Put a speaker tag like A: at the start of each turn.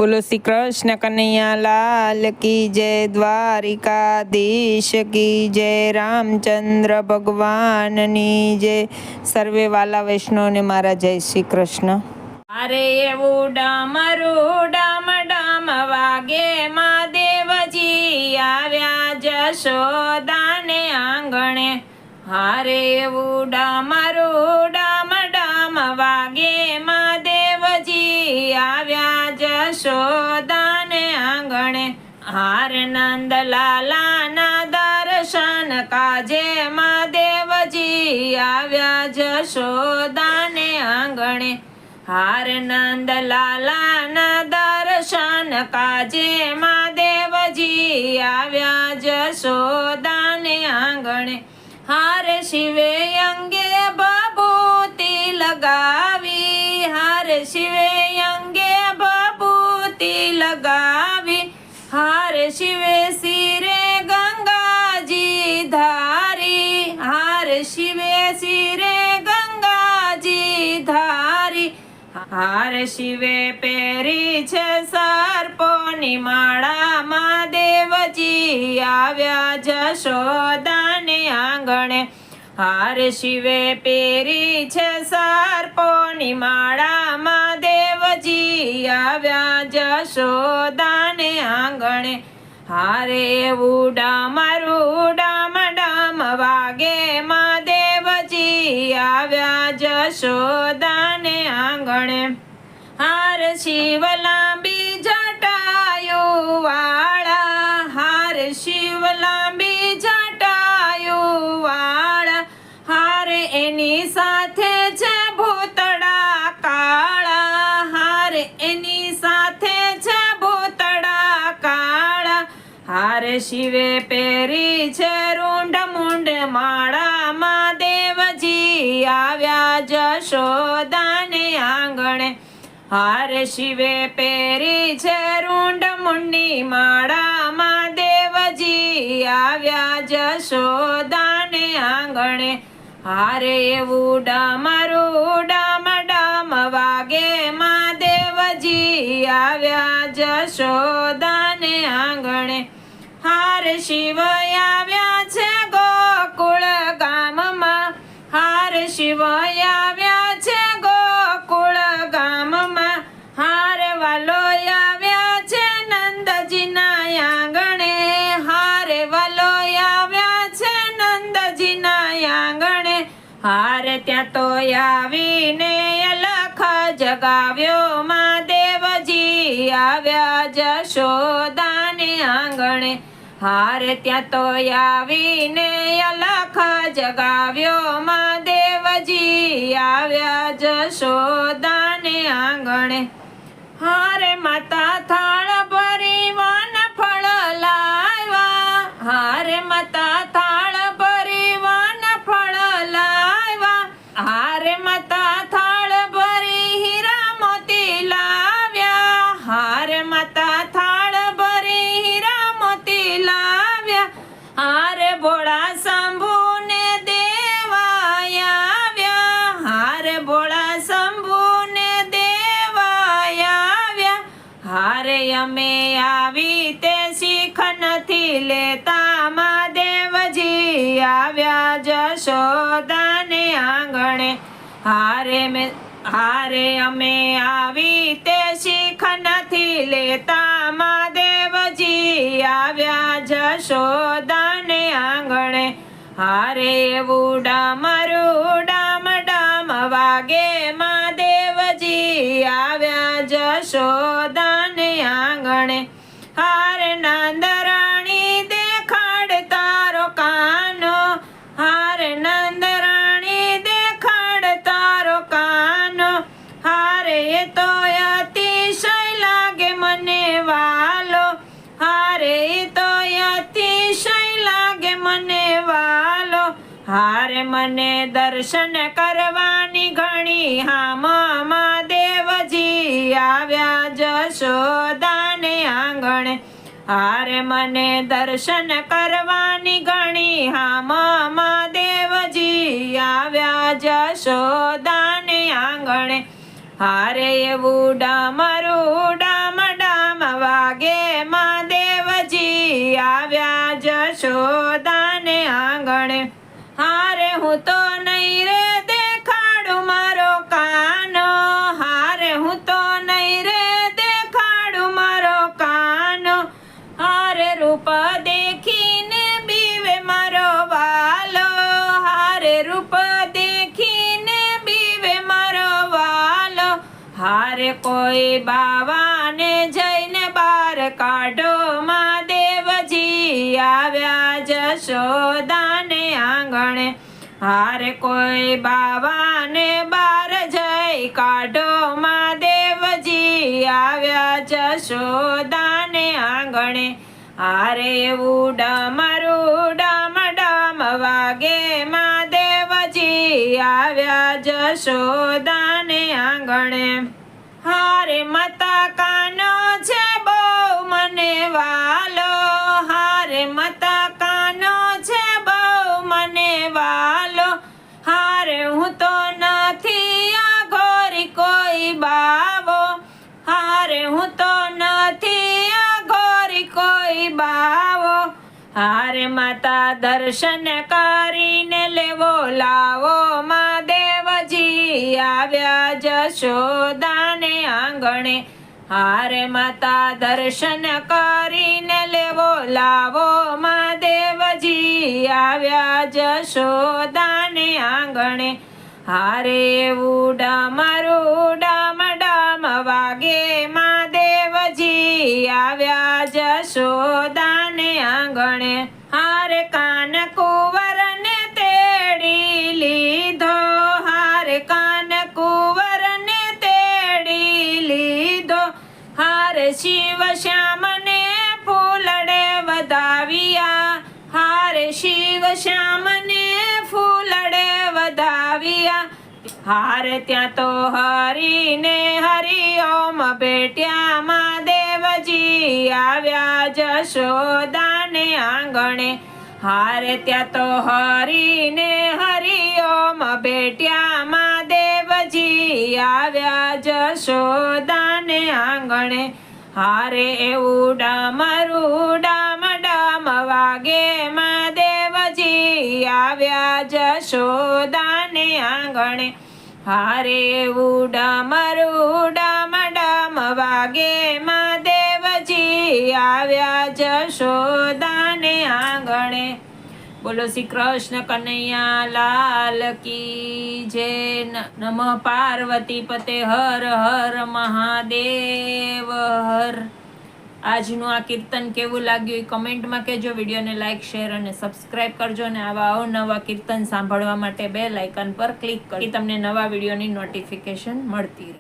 A: बोलो श्री कृष्ण कन्हैया लाल की जय, द्वारिकाधीश की जय, रामचंद्र भगवाननी जय। सर्वे वाला वैष्णव ने मारा जय श्री कृष्ण।
B: अरे એવું ડમરું ડમ ડમ વાગે મહાદેવજી આવ્યા જશોદાને આંગણે। હારે એવું ડમરું ડમ ડમ વાગે મહાદેવજી આવ્યા જશોદાને આંગણે। હાર નંદલાલાના દર્શન કાજે મહાદેવજી આવ્યા જશોદાને આંગણે। હાર નંદલાલાના દર્શન કાજે મહાદેવજી આવ્યા જશોદાને આંગણે। હાર શિવે અંગે ભભૂતિ લગાવી, હાર શિવે અંગે ભભૂતિ લગાવી, હાર શિવે શિરે ગંગાજી ધારી, હાર શિવે શિરે ગંગાજી ધારી। હાર શિવે પહેરી છે સર્પોની માળા મહાદેવજી આવ્યા જશોદાને આંગણે। હાર શિવે પહેરી છે સર્પોની માળા મહાદેવજી આવ્યા જશોદાને આંગણે। હારે એવું ડમરું ડમ ડમ વાગે મહાદેવજી આવ્યા જશોદાને આંગણે। હાર શિવ લાંબી જટાયુ વાળા, હાર શિવ લાંબી જટાયુ વાળા, હાર એની સાથે છે ભૂતડા કાળા, હાર એની સાથે છે ભૂતડા કાળા। હાર શિવે પહેરી છે રૂંઢ મૂંઢ માળા મહાદેવજી આવ્યા જશોદાને આંગણે। હાર શિવે પહેરી છે રૂંઢ મૂંઢની માળા મહાદેવજી આવ્યા જશોદાને આંગણે। હારે એવું ડમરું ડમ ડમ વાગે મહાદેવજી આવ્યા જશોદાને આંગણે। હાર શિવ આવ્યા છે ગોકુળ ગામમાં, હાર શિવ આવ્યા છે ગોકુળ ગામમાં, હાર વાલો આવ્યા છે નંદજીના આંગણે, હાર વાલો આવ્યા છે નંદજીના આંગણે। હાર ત્યાં તો આવીને અલખ જગાવ્યો મહાદેવજી આવ્યા જશોદાને આંગણે। હાર ત્યાં તો આવીને અલખ જગાવ્યો મહાદેવજી આવ્યા જશોદાને આંગણે। હાર માતા થાળ ભરી વન ફળ લાવ્યા, હાર માતા થાળ ભરી વન ફળ લાવ્યા, હાર માતા થાળ ભરી હીરા મોતી લાવ્યા, હાર માતા થાળ ભરી હીરા મોતી લાવ્યા। હાર ભોળા શંભુને દેવાય આવ્યા, હાર ભોળા શંભુને દેવાય આવ્યા। હારે અમે આવી તે શીખ નથી લેતા મહાદેવજી આવ્યા જશોદાને આંગણે। હારે અમે આવી તે શીખ નથી લેતા મહાદેવજી આવ્યા જશોદાને આંગણે। હારે એવું ડમરું ડમ ડમ વાગે મહાદેવજી આવ્યા જશોદાને આંગણે। હાર નંદરાણી દેખાડ તારો કાનો, હાર નંદરાણી દેખાડ તારો કાનો, હારે એ તો અતિશય લાગે મને વાલો, હારે એ તો અતિશય લાગે મને વાલો। હારે મને દર્શન કરવાની ઘણી હામ મહાદેવજી આવ્યા જશોદાને આંગણે। હારે મને દર્શન કરવાની ઘણી હામ મહાદેવજી આવ્યા જશોદાને આંગણે। હારે એવું ડમરું ડમ ડમ જશોદાને આંગણે. હારે હું તો નહીં રે દેખાડું મારો કાનો, હારે હું તો નહીં રે દેખાડું મારો કાનો. હારે રૂપ દેખીને બીવે મારો વાલો, હારે રૂપ દેખીને બીવે મારો વાલો. હારે કોઈ બાવાને જઈને બાર કાઢો, મહાદેવજી આવ્યા જશોદાને આંગણે. હારે કોઈ બાવાને બાર જઈ કાઢો, મહાદેવજી આવ્યા જશોદાને આંગણે. હારે એવું ડમરું ડમ ડમ વાગે, મહાદેવજી આવ્યા જશોદાને આંગણે. હારે મતા કાનો છે બહુ મને વાલો, હારે મતા કાનો છે બહુ મને વાલો. હારે હું તો નથી આ ઘોરી કોઈ બાવો, હારે હું તો નથી આ ઘોરી કોઈ બાવો. હારે માતા દર્શન કરીને લેવો લાવો, મહાદેવજી આવ્યા જશોદાને આંગણે. હારે માતા દર્શન કરીને લેવો લાવો, મહાદેવજી આવ્યા જશોદાને આંગણે. હારે એવું ડમરું ડમ ડમ વાગે, મહાદેવજી આવ્યા જશોદાને આંગણે. હારે કાન કુંવરને તેડી લીધો, હારે કાન કુંવરને તેડી લીધો. હારે શિવ શ્યામને ફૂલડે વધાવ્યા, હારે શિવ શ્યામને ફૂલડે વધાવ્યા. હારે ત્યાં તો હરીને હરિઓમ ભેટ્યા, મહાદેવજી આવ્યા જશોદાને આંગણે. હારે ત્યાં તો હરીને હરિઓમ ભેટ્યા, મહાદેવજી આવ્યા જશોદાને આંગણે. હારે એવું ડમરું ડમ ડમ વાગે, મહાદેવજી આવ્યા જશોદાને આંગણે. હારે એવું ડમરું ડમ ડમ વાગે, મહાદેવજી આવ્યા જશોદાને આંગણે. બોલો શ્રી કૃષ્ણ કનૈયા લાલ કી જય. નમઃ પાર્વતી પતે હર હર મહાદેવ હર. આજનું આ કીર્તન કેવું લાગ્યું એ કમેન્ટમાં કહેજો. વિડીયોને લાઈક, શેર અને સબસ્ક્રાઇબ કરજો, અને આવા અવનવા કીર્તન સાંભળવા માટે બેલ આઇકન પર ક્લિક કરી તમને નવા વિડીયોની નોટિફિકેશન મળતી રહે.